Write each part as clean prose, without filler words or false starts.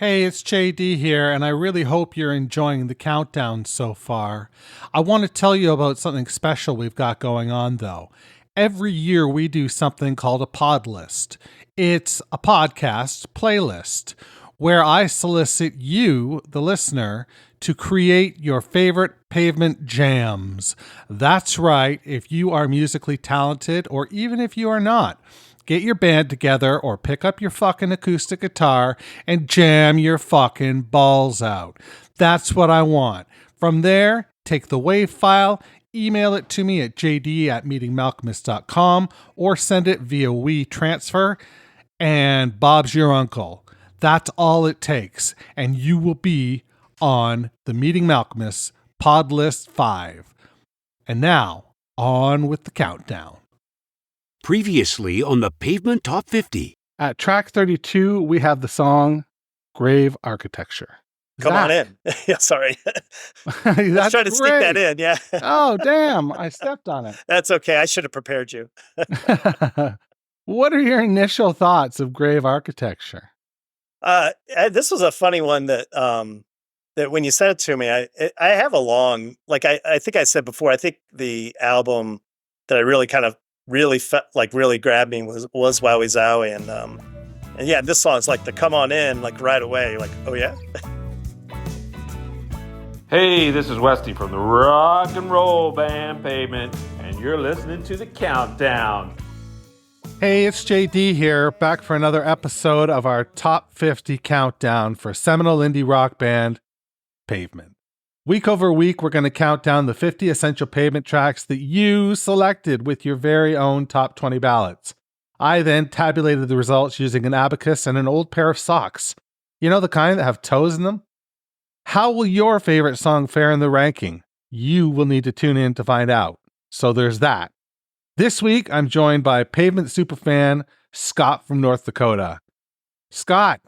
Hey, it's JD here, and I really hope you're enjoying the countdown so far. I want to tell you about something special we've got going on, though. Every year we do something called a pod list. It's a podcast playlist where I solicit you, the listener, to create your favorite pavement jams. That's right, if you are musically talented, or even if you are not. Get your band together or pick up your fucking acoustic guitar and jam your fucking balls out. That's what I want. From there, take the WAV file, email it to me at jd@meetingmalcolmist.com or send it via WeTransfer, and Bob's your uncle. That's all it takes, and you will be on the Meeting Malcolmist Pod List 5. And now, on with the countdown. Previously on the Pavement Top 50. At track 32, we have the song Grave Architecture. Come on in. Yeah, sorry. Let's try to sneak that in, yeah. Oh, damn. I stepped on it. That's okay. I should have prepared you. What are your initial thoughts of Grave Architecture? This was a funny one that when you sent it to me, I have a long, I think I said before, I think the album that I really felt like really grabbed me was Wowie Zowie, and yeah, this song's like the come on in, like right away, like, oh yeah. Hey, this is Westy from the rock and roll band Pavement, and you're listening to the countdown. Hey, it's JD here, back for another episode of our Top 50 Countdown for seminal indie rock band Pavement. Week over week, we're going to count down the 50 essential Pavement tracks that you selected with your very own top 20 ballots. I then tabulated the results using an abacus and an old pair of socks. You know, the kind that have toes in them? How will your favorite song fare in the ranking? You will need to tune in to find out. So there's that. This week, I'm joined by Pavement superfan Scott from North Dakota. Scott,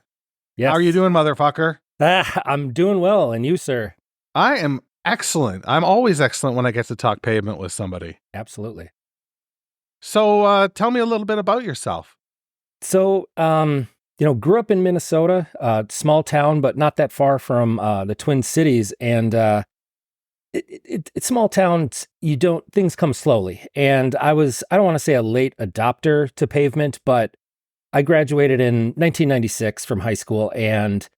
yes. How are you doing, motherfucker? I'm doing well, and you, sir? I am excellent. I'm always excellent when I get to talk Pavement with somebody. Absolutely. So tell me a little bit about yourself. So, grew up in Minnesota, small town, but not that far from the Twin Cities. And it's small towns, things come slowly. And I don't want to say a late adopter to Pavement, but I graduated in 1996 from high school, and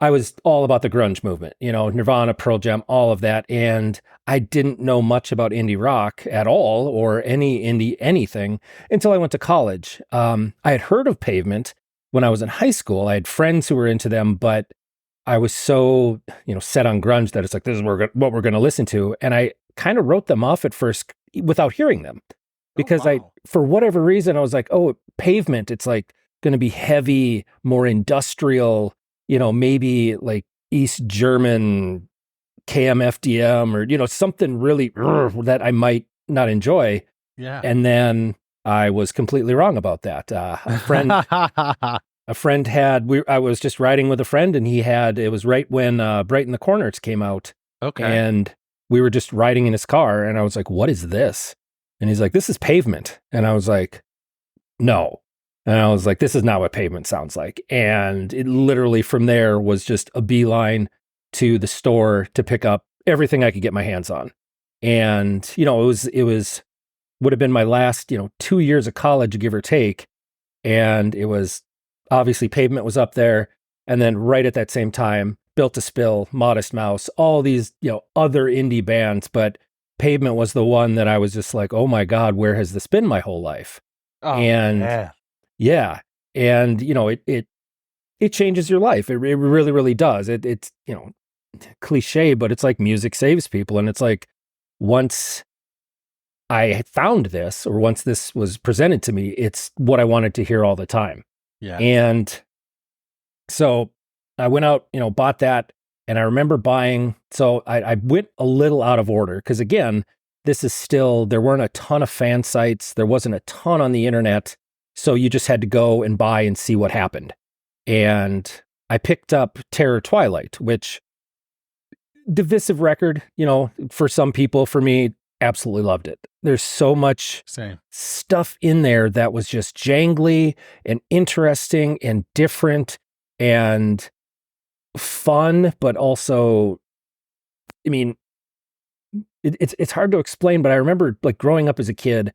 I was all about the grunge movement, Nirvana, Pearl Jam, all of that. And I didn't know much about indie rock at all, or any indie anything, until I went to college. I had heard of Pavement when I was in high school. I had friends who were into them, but I was so, set on grunge that it's like, this is what we're going to listen to. And I kind of wrote them off at first without hearing them, because for whatever reason, I was like, oh, Pavement, it's like going to be heavy, more industrial, maybe like East German KMFDM or, something really that I might not enjoy. Yeah. And then I was completely wrong about that. A friend I was just riding with a friend, and it was right when Bright in the Corners came out. Okay. And we were just riding in his car, and I was like, what is this? And he's like, this is Pavement. And I was like, no. And I was like, this is not what Pavement sounds like. And it literally from there was just a beeline to the store to pick up everything I could get my hands on. And, would have been my last, 2 years of college, give or take. And it was obviously Pavement was up there. And then right at that same time, Built to Spill, Modest Mouse, all these, other indie bands. But Pavement was the one that I was just like, oh my God, where has this been my whole life? Oh, and yeah. Yeah. And, it changes your life. It really, really does. It's, cliche, but it's like music saves people. And it's like, once I had found this, or once this was presented to me, it's what I wanted to hear all the time. Yeah. And so I went out, bought that. And I remember buying, so I went a little out of order, because again, this is still, there weren't a ton of fan sites. There wasn't a ton on the internet. So you just had to go and buy and see what happened. And I picked up Terror Twilight, which, divisive record, for some people. For me, absolutely loved it. There's so much stuff in there that was just jangly and interesting and different. And fun, but also, I mean, it's hard to explain, but I remember like growing up as a kid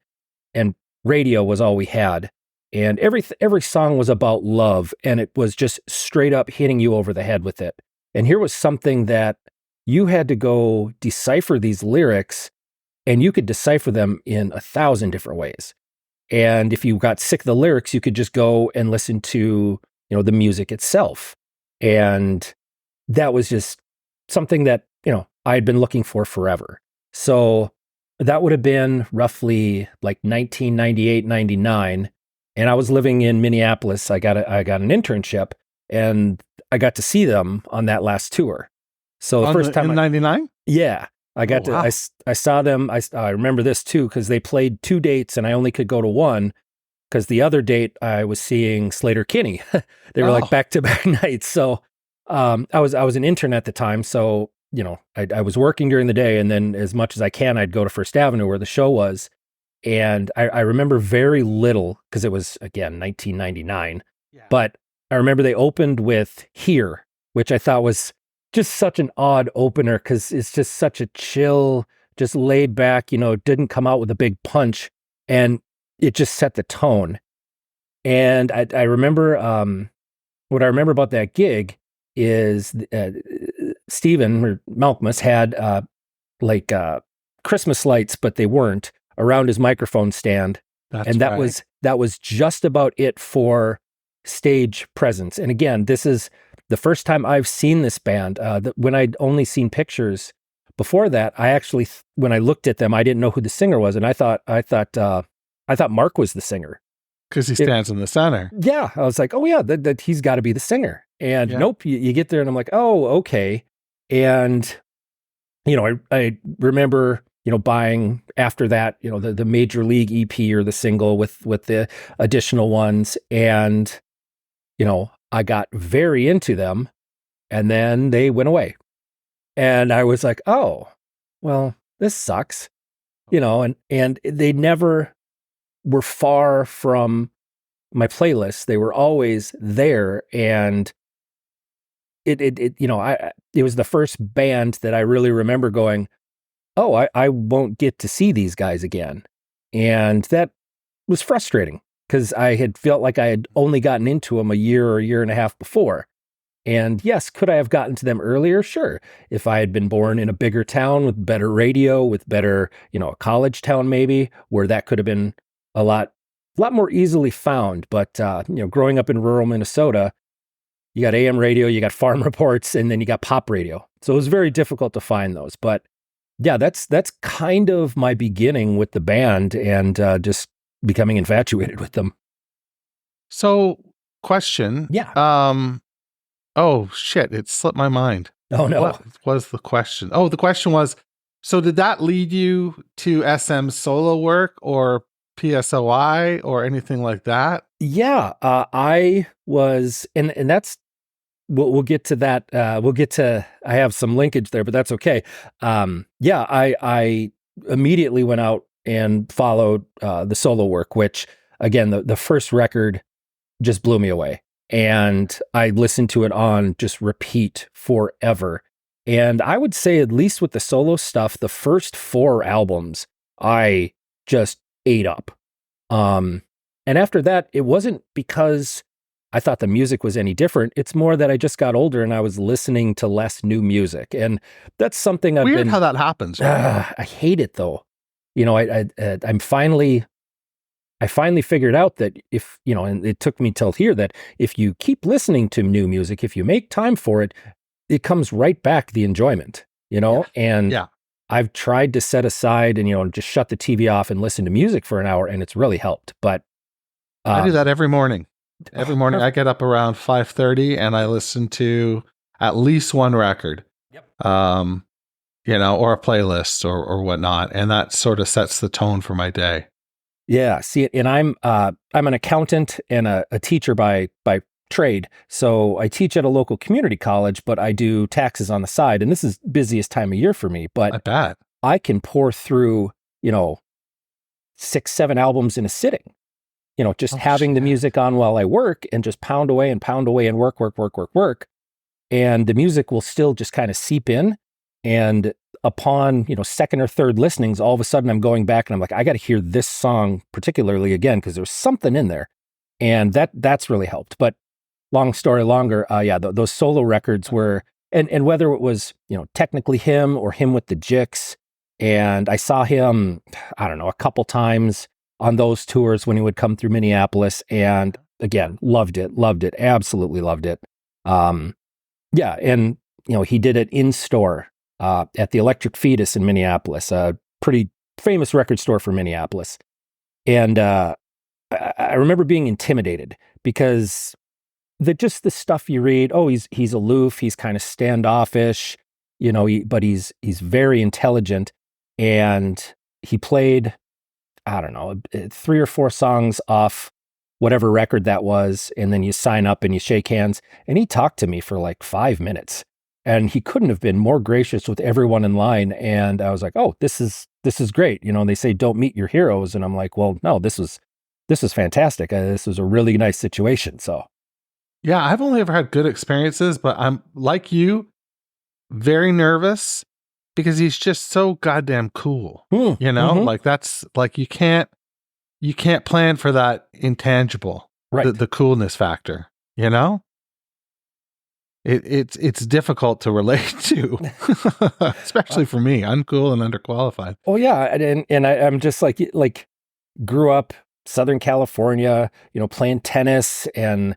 and radio was all we had. And every song was about love, and it was just straight up hitting you over the head with it. And here was something that you had to go decipher these lyrics, and you could decipher them in 1,000 different ways. And if you got sick of the lyrics, you could just go and listen to, the music itself. And that was just something that, I had been looking for forever. So that would have been roughly like 1998, 99. And I was living in Minneapolis. I got an internship, and I got to see them on that last tour. So the first time in 99? Yeah. I got to, wow. I saw them. I remember this too, because they played 2 dates and I only could go to one, because the other date I was seeing Slater Kinney. They were like back-to-back nights. So I was an intern at the time. So, I was working during the day, and then as much as I can, I'd go to First Avenue where the show was. And I remember very little, because it was, again, 1999. Yeah. But I remember they opened with Here, which I thought was just such an odd opener, because it's just such a chill, just laid back, didn't come out with a big punch, and it just set the tone. And I remember, what I remember about that gig is Stephen or Malcolmus had Christmas lights, but they weren't, around his microphone stand. And that was just about it for stage presence. And again, this is the first time I've seen this band. When I'd only seen pictures before that, I actually, when I looked at them, I didn't know who the singer was, and I thought Mark was the singer, because he stands in the center. Yeah, I was like, oh yeah, that he's got to be the singer. And nope, you get there, and I'm like, oh, okay. And I remember buying after that, the Major League EP or the single with the additional ones, and I got very into them, and then they went away. And I was like, oh, well, this sucks, and they never were far from my playlist. They were always there. And it was the first band that I really remember going, oh, I won't get to see these guys again. And that was frustrating, because I had felt like I had only gotten into them a year or a year and a half before. And yes, could I have gotten to them earlier? Sure. If I had been born in a bigger town with better radio, with better, a college town maybe, where that could have been a lot more easily found. But, growing up in rural Minnesota, you got AM radio, you got farm reports, and then you got pop radio. So it was very difficult to find those. But yeah, that's kind of my beginning with the band, and just becoming infatuated with them. So, question. Yeah. Oh, shit. It slipped my mind. Oh, no. What was the question? Oh, the question was, so did that lead you to SM solo work or PSOI or anything like that? Yeah. I was, and that's, we'll get to that. I have some linkage there, but that's okay. I immediately went out and followed the solo work, which, again, the first record just blew me away. And I listened to it on just repeat forever. And I would say, at least with the solo stuff, the first 4 albums, I just ate up. And after that, it wasn't because I thought the music was any different. It's more that I just got older and I was listening to less new music. And that's something Weird how that happens. Right? I hate it, though. I finally figured out that if, and it took me till here, that if you keep listening to new music, if you make time for it, it comes right back, the enjoyment, and I've tried to set aside and, just shut the TV off and listen to music for an hour, and it's really helped. But I do that every morning. Every morning I get up around 5:30 and I listen to at least one record, or a playlist or whatnot. And that sort of sets the tone for my day. Yeah. See, and I'm an accountant and a teacher by trade. So I teach at a local community college, but I do taxes on the side. And this is busiest time of year for me, but I bet I can pour through, 6, 7 albums in a sitting, just having the music on while I work, and just pound away and work. and the music will still just kind of seep in. And upon, second or third listenings, all of a sudden I'm going back and I'm like, I got to hear this song particularly again, because there's something in there. And that's really helped. But long story longer, those solo records were, and whether it was, technically him or him with the Jicks, and I saw him, I don't know, a couple times on those tours when he would come through Minneapolis, and again, loved it, absolutely loved it. And he did it in store at the Electric Fetus in Minneapolis, a pretty famous record store for Minneapolis. And I remember being intimidated because the stuff you read, he's aloof, he's kind of standoffish, but he's very intelligent. And he played, I don't know, 3 or 4 songs off whatever record that was. And then you sign up and you shake hands. And he talked to me for like 5 minutes. And he couldn't have been more gracious with everyone in line. And I was like, oh, this is great. They say don't meet your heroes. And I'm like, well, no, this was fantastic. This was a really nice situation. So. Yeah, I've only ever had good experiences, but I'm like you, very nervous because he's just so goddamn cool. Mm-hmm. Like that's like you can't plan for that intangible, right? The coolness factor. It's difficult to relate to, especially for me. I'm cool and underqualified. Oh yeah, and I'm just like grew up Southern California, playing tennis and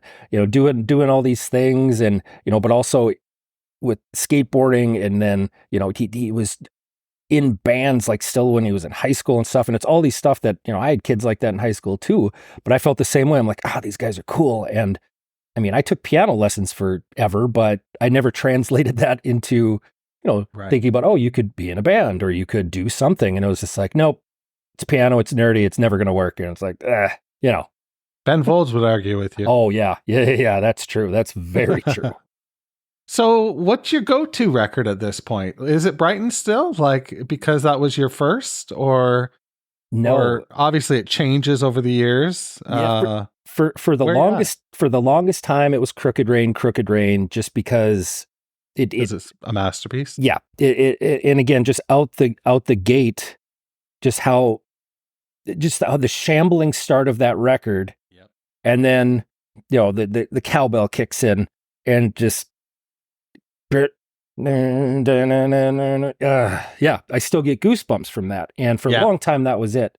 doing all these things, and but also with skateboarding, and then he was in bands like still when he was in high school and stuff, and it's all these stuff that I had kids like that in high school too, but I felt the same way. I'm like, these guys are cool. And I mean, I took piano lessons forever, but I never translated that into Right. thinking about, you could be in a band or you could do something, and it was just like, nope, it's piano, it's nerdy, it's never gonna work. And it's like, Ben Folds would argue with you. Oh yeah, that's true. That's very true. So what's your go-to record at this point? Is it Brighton still? Like, because that was your first, or no? Or obviously it changes over the years. Yeah, for the longest time it was Crooked Rain, just because it's a masterpiece. Yeah, and again, just out the gate, just how the shambling start of that record, yep. And then the cowbell kicks in and just. I still get goosebumps from that. And for a long time, that was it.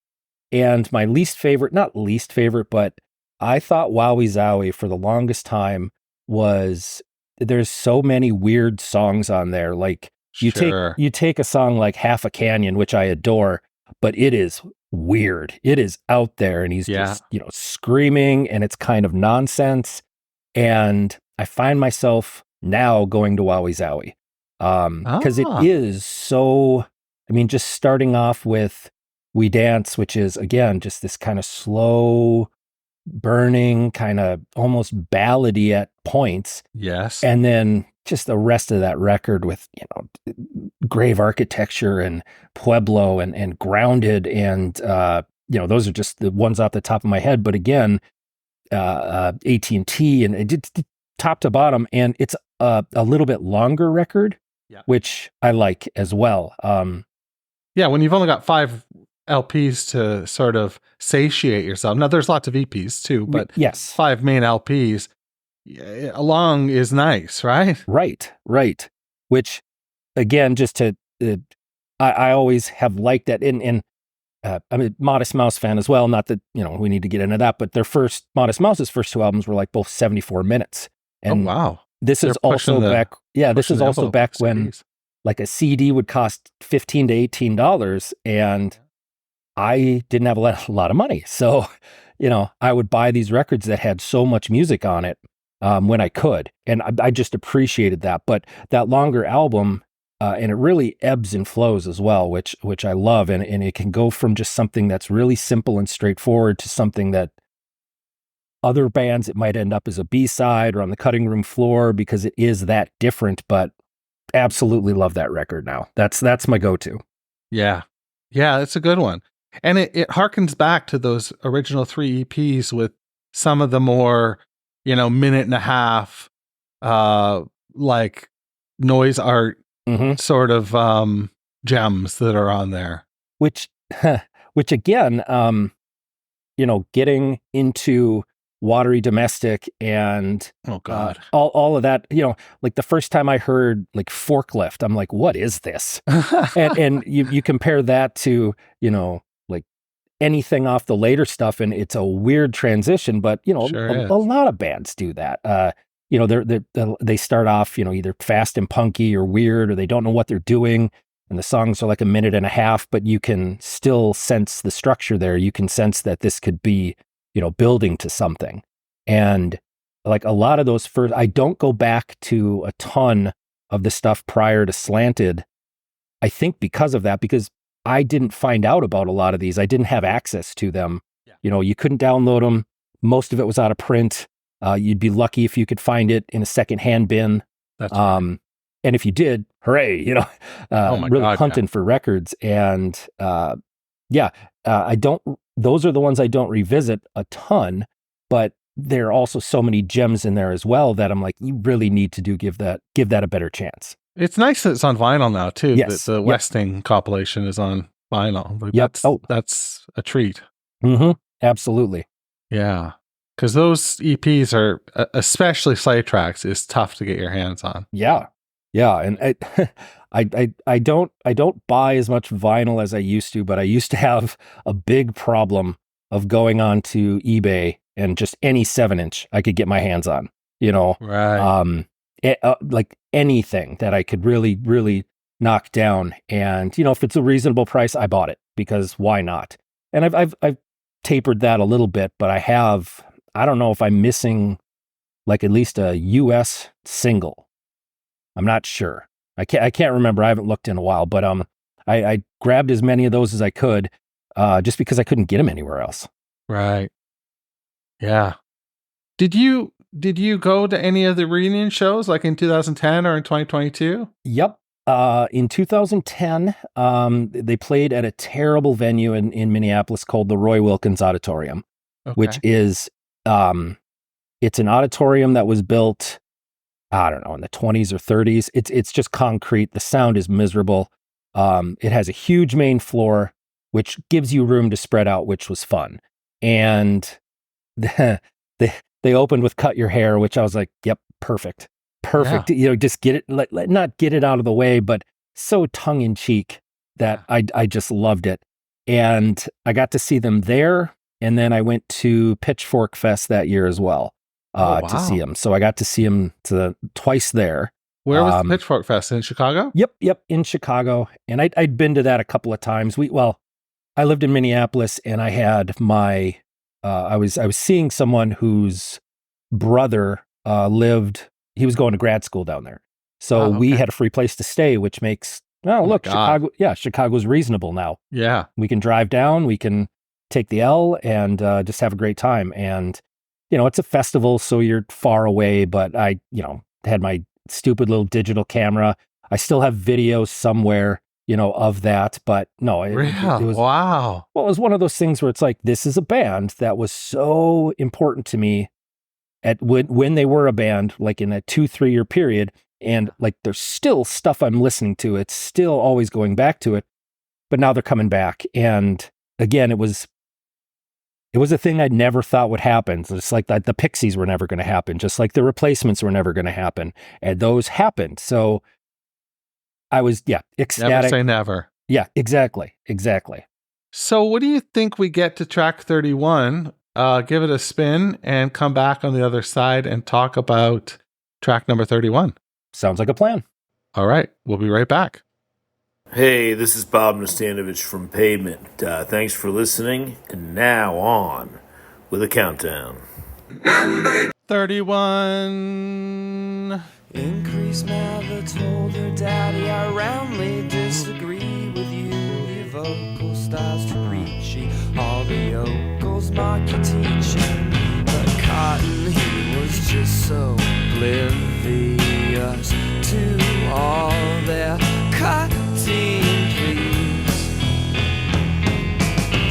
And my not least favorite, but I thought Wowie Zowie for the longest time there's so many weird songs on there. Like you take a song like Half a Canyon, which I adore, but it is weird. It is out there, and he's just, screaming, and it's kind of nonsense. And I find myself now going to Wowie Zowie, because it is so, just starting off with We Dance, which is again just this kind of slow burning, kind of almost ballady at points. Yes. And then just the rest of that record with Grave Architecture and Pueblo and Grounded, and those are just the ones off the top of my head. But again, AT&T, and it top to bottom, and it's a little bit longer record, which I like as well. When you've only got 5 LPs to sort of satiate yourself. Now there's lots of EPs too, but yes, 5 main LPs, long is nice, right? Right. Which again, just to, I always have liked that. I'm a Modest Mouse fan as well. Not that, we need to get into that, but Modest Mouse's first 2 albums were like both 74 minutes. And wow. This is also back. Yeah, this is also back when like a CD would cost $15 to $18, and I didn't have a lot of money. So, I would buy these records that had so much music on it when I could. And I just appreciated that. But that longer album, and it really ebbs and flows as well, which I love. And it can go from just something that's really simple and straightforward to something that other bands, it might end up as a B-side or on the cutting room floor because it is that different. But absolutely love that record now. That's my go-to. Yeah, it's a good one. And it harkens back to those original 3 EPs with some of the more, minute and a half, like noise art Mhm. sort of gems that are on there. Which again, getting into watery domestic and Oh God. all of that, like the first time I heard like forklift, I'm like, what is this? And you compare that to, like anything off the later stuff, and it's a weird transition, but Sure is. a lot of bands do that. They start off, either fast and punky or weird, or they don't know what they're doing. And the songs are like a minute and a half, but you can still sense the structure there. You can sense that this could be, building to something. And like a lot of those first, I don't go back to a ton of the stuff prior to Slanted. I think because of that, because I didn't find out about a lot of these. I didn't have access to them. Yeah. You couldn't download them. Most of it was out of print. You'd be lucky if you could find it in a secondhand bin. That's right. And if you did, hooray, Oh my really God, hunting for records. And those are the ones I don't revisit a ton, but there are also so many gems in there as well that I'm like, you really need to give that a better chance. It's nice that it's on vinyl now too. Yes. That the Westing compilation is on vinyl. Like, Yep. That's a treat. Mm-hmm. Absolutely. Yeah. Because those EPs are, especially slave tracks, is tough to get your hands on. Yeah. Yeah. And I don't buy as much vinyl as I used to, but I used to have a big problem of going on to eBay and just any 7-inch I could get my hands on, Right. like anything that I could really, really knock down. And, if it's a reasonable price, I bought it because why not? And I've tapered that a little bit, but I don't know if I'm missing like at least a US single. I'm not sure. I can't remember. I haven't looked in a while, but I grabbed as many of those as I could, just because I couldn't get them anywhere else. Right. Yeah. Did you go to any of the reunion shows like in 2010 or in 2022? Yep. In 2010, they played at a terrible venue in Minneapolis called the Roy Wilkins Auditorium, Okay. which is, it's an auditorium that was built, I don't know, in the 20s or 30s. It's just concrete. The sound is miserable. It has a huge main floor, which gives you room to spread out, which was fun. And they opened with Cut Your Hair, which I was like, yep, perfect. Yeah. Just get it, not get it out of the way, but so tongue in cheek that I just loved it. And I got to see them there. And then I went to Pitchfork Fest that year as well, to see them. So I got to see them twice there. Where was the Pitchfork Fest? In Chicago? Yep, in Chicago. And I'd been to that a couple of times. I lived in Minneapolis, and I had my, I was seeing someone whose brother he was going to grad school down there. So we had a free place to stay, which makes, look, Chicago, Chicago's reasonable now. Yeah. We can drive down, we can take the L and just have a great time. And, it's a festival, so you're far away, but I, had my stupid little digital camera. I still have videos somewhere, of that, but no, it was, wow. Well, it was one of those things where it's like, this is a band that was so important to me when they were a band, like in a 2-3 year period. And like, there's still stuff I'm listening to. It's still always going back to it, but now they're coming back. And again, it was a thing I never thought would happen. Just like that, the Pixies were never going to happen, just like the Replacements were never going to happen. And those happened. So I was, ecstatic. Never say never. Yeah, exactly. So what do you think we get to track 31? Give it a spin and come back on the other side and talk about track number 31. Sounds like a plan. All right. We'll be right back. Hey, this is Bob Nastanovich from Pavement. Thanks for listening, and now on with a countdown. 31. Increase never told her daddy, I roundly disagree with you. Your vocal style's too preachy, all the yokels mock your teaching. But Cotton, he was just so oblivious to all their cutting pleas.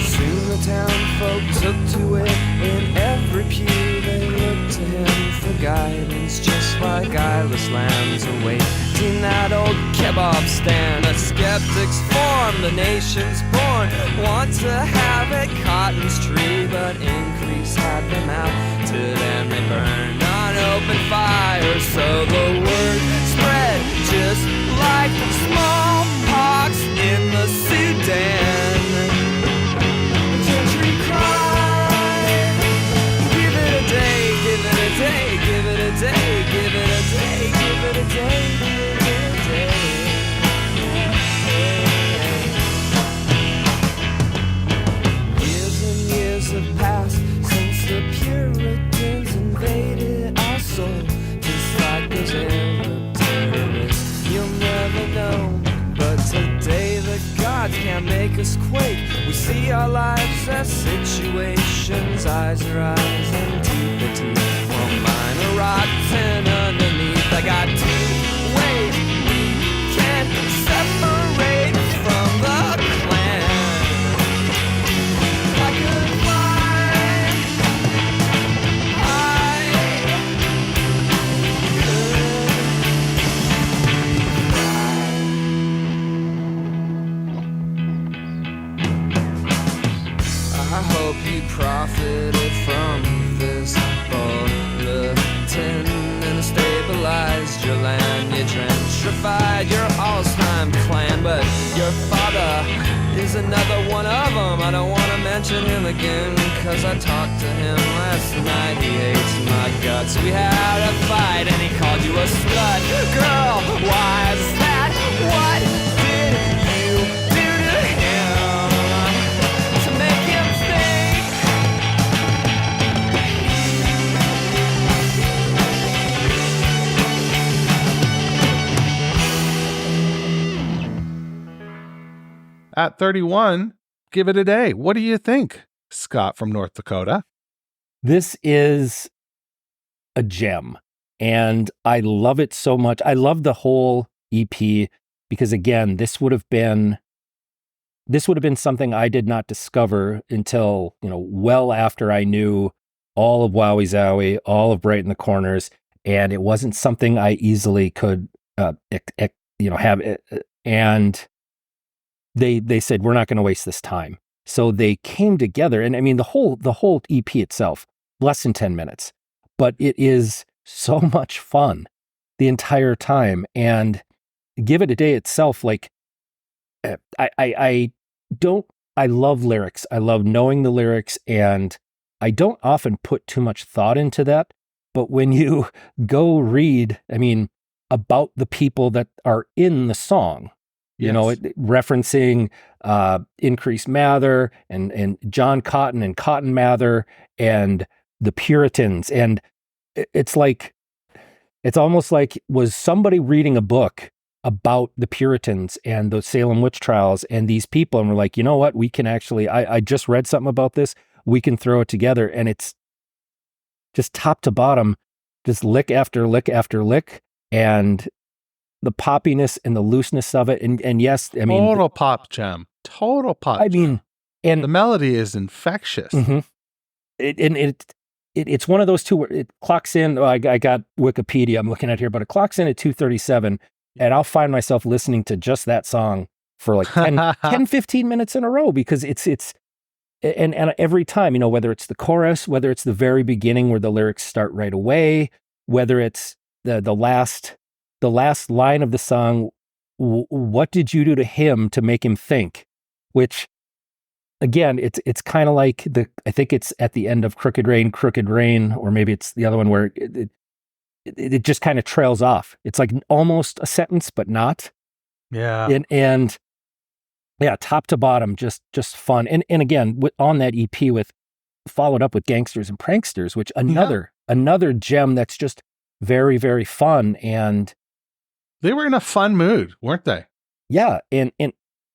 Soon the town folk took to it, in every pew they looked to him for guidance, just like like eyeless lambs awaiting that old kebab stand. The skeptics form, the nation's born, want to have a cotton's tree, but increase had them out to them. They burned on open fire, so the word spread just like smallpox in the Sudan. Gentry cried, give it a day, give it a day, give it a day, give it a day, give it a day, give it a day. Years and years have passed since the Puritans invaded our soul, just like those Arab terrorists. You'll never know, but today the gods can't make us quake. We see our lives as situations, eyes are eyes and teeth are teeth. Well, mine are rotten underneath. I got two ways we can separate from the clan. I could fly, I hope you profited from this bulletin and stabilized your land. You gentrified your Alzheimer clan, but your father is another one of them. I don't want to mention him again, cause I talked to him last night. He hates my guts. We had a fight and he called you a slut. Girl, why is that? What did you do to him to make him think? At 31, give it a day. What do you think, Scott from North Dakota? This is a gem, and I love it so much. I love the whole EP because, again, this would have been something I did not discover until, well after I knew all of Wowie Zowie, all of Bright in the Corners, and it wasn't something I easily could, have. And they said, we're not going to waste this time. So they came together, and I mean, the whole EP itself, less than 10 minutes, but it is so much fun the entire time. And Give It a Day itself, like, I love lyrics. I love knowing the lyrics, and I don't often put too much thought into that. But when you go read, about the people that are in the song, referencing Increase Mather and John Cotton and Cotton Mather and the Puritans, and it's almost like was somebody reading a book about the Puritans and the Salem witch trials and these people, and we're like, you know what, we can actually, I just read something about this, we can throw it together, and it's just top to bottom, just lick after lick after lick, and the poppiness and the looseness of it, and yes, total pop gem, total pop. And the melody is infectious. Mm-hmm. It's one of those two where it clocks in. I got Wikipedia I'm looking at here, but it clocks in at 2:37. And I'll find myself listening to just that song for like 10, 15 minutes in a row, because it's every time, whether it's the chorus, whether it's the very beginning where the lyrics start right away, whether it's the last line of the song, what did you do to him to make him think? Which, again, it's kind of like I think it's at the end of Crooked Rain, or maybe it's the other one where it just kind of trails off. It's like almost a sentence, but not. Yeah. And yeah, top to bottom, just fun. And again, on that EP followed up with Gangsters and Pranksters, which another gem that's just very, very fun. And they were in a fun mood, weren't they? Yeah. And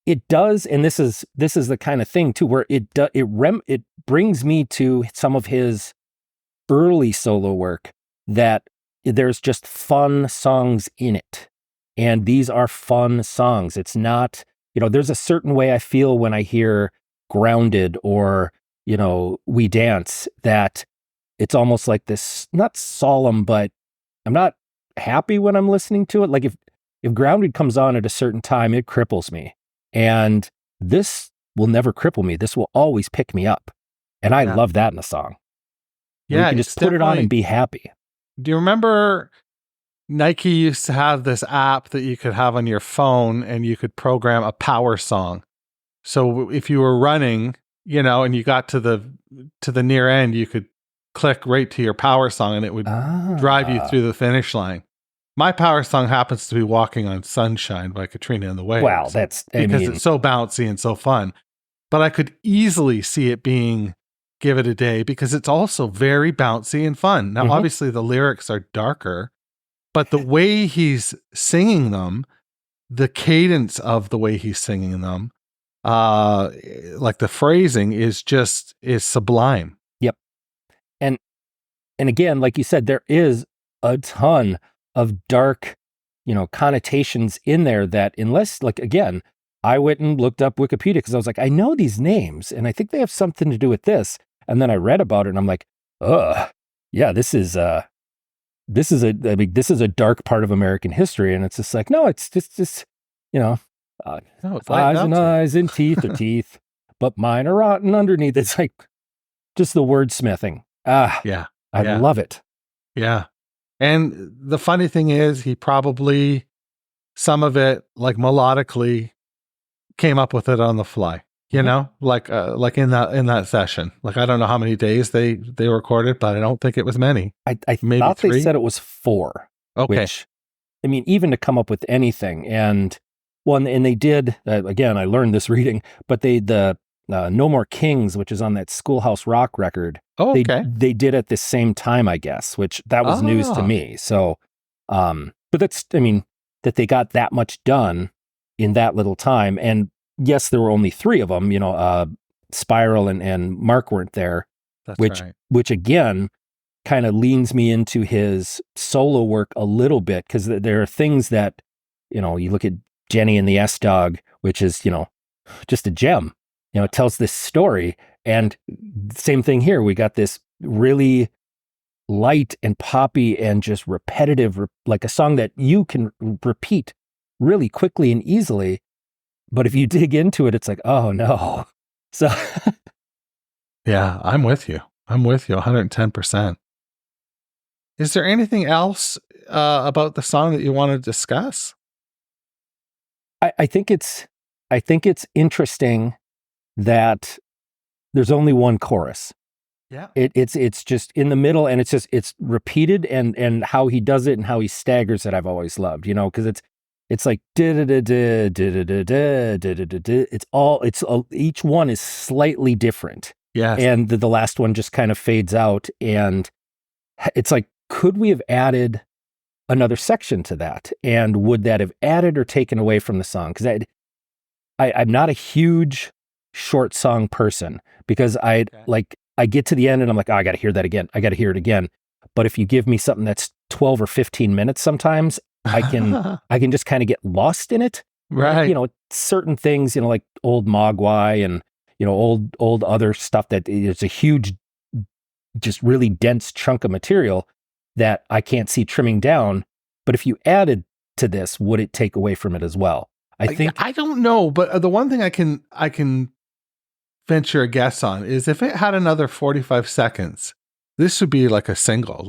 it does. And this is the kind of thing too, where it brings me to some of his early solo work that there's just fun songs in it. And these are fun songs. It's not, there's a certain way I feel when I hear Grounded or, We Dance, that it's almost like this, not solemn, but I'm not happy when I'm listening to it. Like if Grounded comes on at a certain time, it cripples me. And this will never cripple me. This will always pick me up. And I love that in a song. Where you can just put it on and be happy. Do you remember Nike used to have this app that you could have on your phone and you could program a power song? So if you were running, and you got to the near end, you could click right to your power song and it would drive you through the finish line. My power song happens to be Walking on Sunshine by Katrina and the Waves. Wow, it's so bouncy and so fun. But I could easily see it being Give It a Day because it's also very bouncy and fun. Now, obviously the lyrics are darker, but the way he's singing them, the cadence of the way he's singing them, like the phrasing is sublime. Yep. And again, like you said, there is a ton of dark, connotations in there that unless, like, again, I went and looked up Wikipedia because I was like, I know these names and I think they have something to do with this. And then I read about it and I'm like, yeah, this is a dark part of American history. And it's just like, no, it's just eyes and eyes and teeth are teeth, but mine are rotten underneath. It's like just the wordsmithing. I love it. Yeah. And the funny thing is he probably, some of it like melodically came up with it on the fly, like in that session. Like, I don't know how many days they recorded, but I don't think it was many. I maybe thought 3. They said it was 4. Okay. Which, I mean, even to come up with anything and they did, again, I learned this reading, but the No More Kings, which is on that Schoolhouse Rock record. Oh, okay. They did at the same time, I guess, which that was news to me. So, but that's, that they got that much done in that little time. And yes, there were only 3 of them, Spiral and Mark weren't there. That's right. Which again, kind of leans me into his solo work a little bit. Cause there are things that, you look at Jenny and the S-Dog, which is, just a gem. It tells this story. And same thing here. We got this really light and poppy and just repetitive, like a song that you can repeat really quickly and easily. But if you dig into it, it's like, oh no. So yeah, I'm with you 110%. Is there anything else about the song that you want to discuss? I think it's interesting that there's only one chorus. Yeah. It's just in the middle and it's repeated and how he does it and how he staggers it I've always loved, because it's like each one is slightly different. Yes. And the last one just kind of fades out and it's like, could we have added another section to that? And would that have added or taken away from the song? Because I'm not a huge short song person because I get to the end and I'm like, oh, I got to hear that again. I got to hear it again. But if you give me something that's 12 or 15 minutes, sometimes I can just kind of get lost in it. Right. Certain things, like old Mogwai and, old other stuff that is a huge, just really dense chunk of material that I can't see trimming down. But if you added to this, would it take away from it as well? I don't know, but the one thing I can venture a guess on is if it had another 45 seconds, this would be like a single,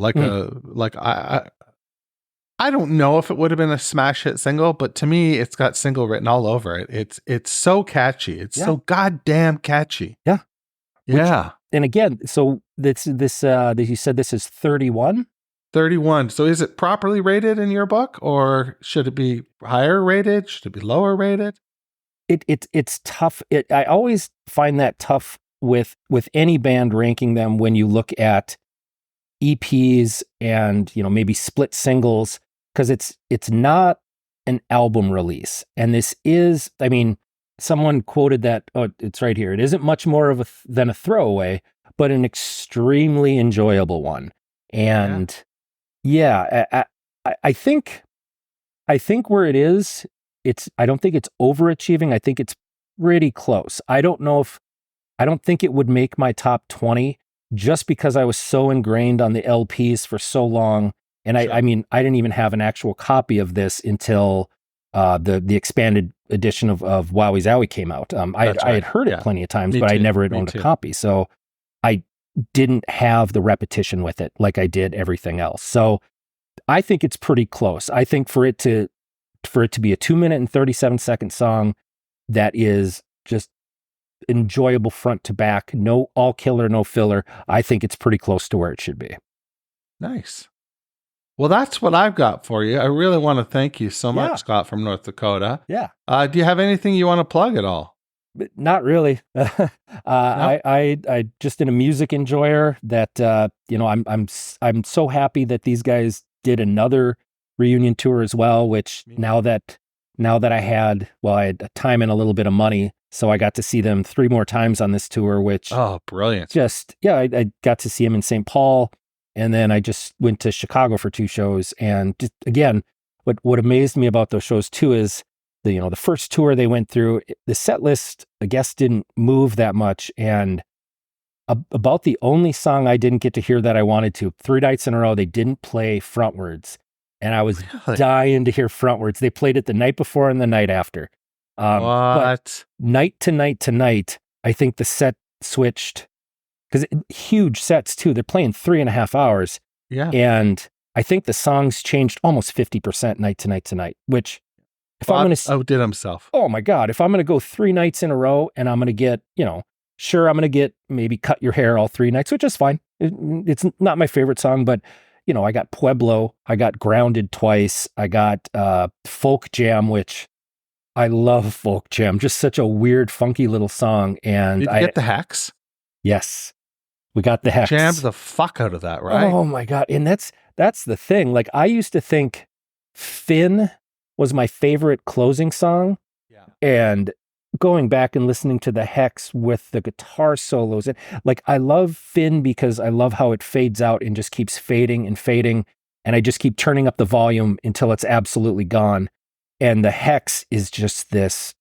I don't know if it would have been a smash hit single, but to me, it's got single written all over it. It's so catchy. It's so goddamn catchy. Yeah. Yeah. And again, so this you said this is 31? 31. So is it properly rated in your book, or should it be higher rated? Should it be lower rated? It's tough. I always find that tough with any band ranking them when you look at EPs and maybe split singles, because it's not an album release. And this is, someone quoted that, it's right here. It isn't much more of than a throwaway, but an extremely enjoyable one. And I think where it is, I don't think it's overachieving. I think it's pretty close. I don't think it would make my top 20 just because I was so ingrained on the LPs for so long And I mean, I didn't even have an actual copy of this until the expanded edition of Wowie Zowie came out. I had heard it plenty of times, but I never had owned a copy. So I didn't have the repetition with it like I did everything else. So I think it's pretty close. I think for it to be a 2-minute and 37-second song that is just enjoyable front to back, no all killer, no filler, I think it's pretty close to where it should be. Nice. Well, that's what I've got for you. I really want to thank you so much, Scott from North Dakota. Yeah. Do you have anything you want to plug at all? Not really. No? I just am a music enjoyer that, I'm so happy that these guys did another reunion tour as well, which now that I had time and a little bit of money, so I got to see them 3 more times on this tour, which brilliant. I got to see them in St. Paul, and then I just went to Chicago for 2 shows. And just, again, what amazed me about those shows too is the first tour they went through, the set list, I guess, didn't move that much, and about the only song I didn't get to hear that I wanted to, 3 nights in a row, they didn't play Frontwards. And I was dying to hear Frontwards. They played it the night before and the night after. But night to night, I think the set switched, because huge sets too. They're playing 3.5 hours. Yeah. And I think the songs changed almost 50% night to night, which if I'm going to outdid himself. Oh my God. If I'm going to go 3 nights in a row and I'm going to get, sure, I'm going to get maybe Cut Your Hair all 3 nights, which is fine. It's not my favorite song, but I got Pueblo, I got Grounded twice, I got Folk Jam, which I love Folk Jam, just such a weird, funky little song. And Did you get the Hex? Yes, we got the Hex. Jammed the fuck out of that, right? Oh my God. And that's the thing. Like, I used to think Finn was my favorite closing song. Yeah. And going back and listening to the Hex with the guitar solos, and like, I love Finn because I love how it fades out and just keeps fading and fading, and I just keep turning up the volume until it's absolutely gone. And the Hex is just this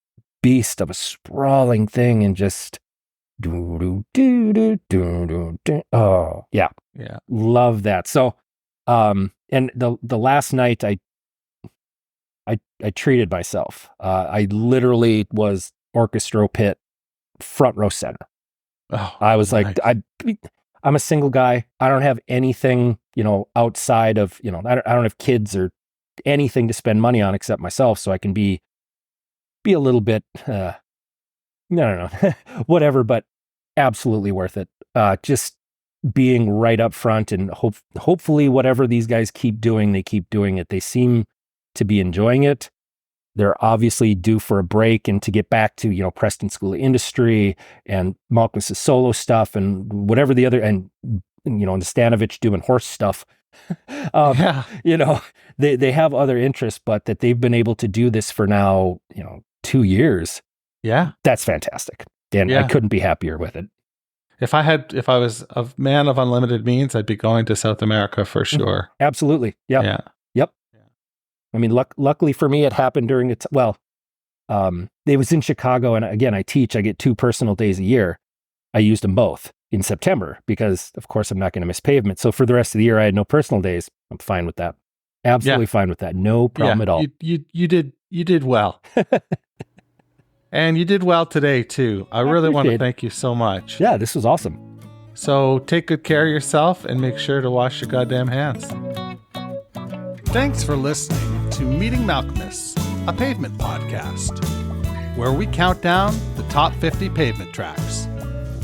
beast of a sprawling thing, and just oh yeah, love that. So and the last night I treated myself. I literally was orchestra pit, front row center. I was like, I'm a single guy. I don't have anything, outside of, I don't have kids or anything to spend money on except myself. So I can be a little bit, no, whatever, but absolutely worth it. Just being right up front, and hopefully whatever these guys keep doing, they keep doing it. They seem to be enjoying it. They're obviously due for a break and to get back to, Preston School of Industry and Malcolm's solo stuff and whatever the other, and, Stanovich doing horse stuff. They have other interests, but that they've been able to do this for now, 2 years. Yeah. That's fantastic. And I couldn't be happier with it. If I was a man of unlimited means, I'd be going to South America for sure. Absolutely. Yep. Yeah. Yep. I mean, luckily for me, it happened during it was in Chicago, and again, I get 2 personal days a year. I used them both in September because, of course, I'm not going to miss Pavement. So for the rest of the year, I had no personal days. I'm fine with that. Absolutely fine with that. No problem at all. You did well. And you did well today too. I really want to thank you so much. Yeah, this was awesome. So take good care of yourself and make sure to wash your goddamn hands. Thanks for listening to Meeting Malcolmus, a Pavement podcast, where we count down the top 50 Pavement tracks,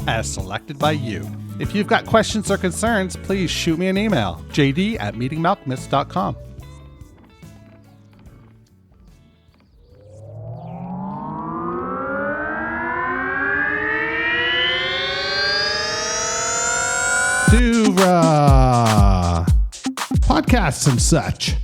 as selected by you. If you've got questions or concerns, please shoot me an email, jd@meetingmalcolmus.com. To podcasts and such.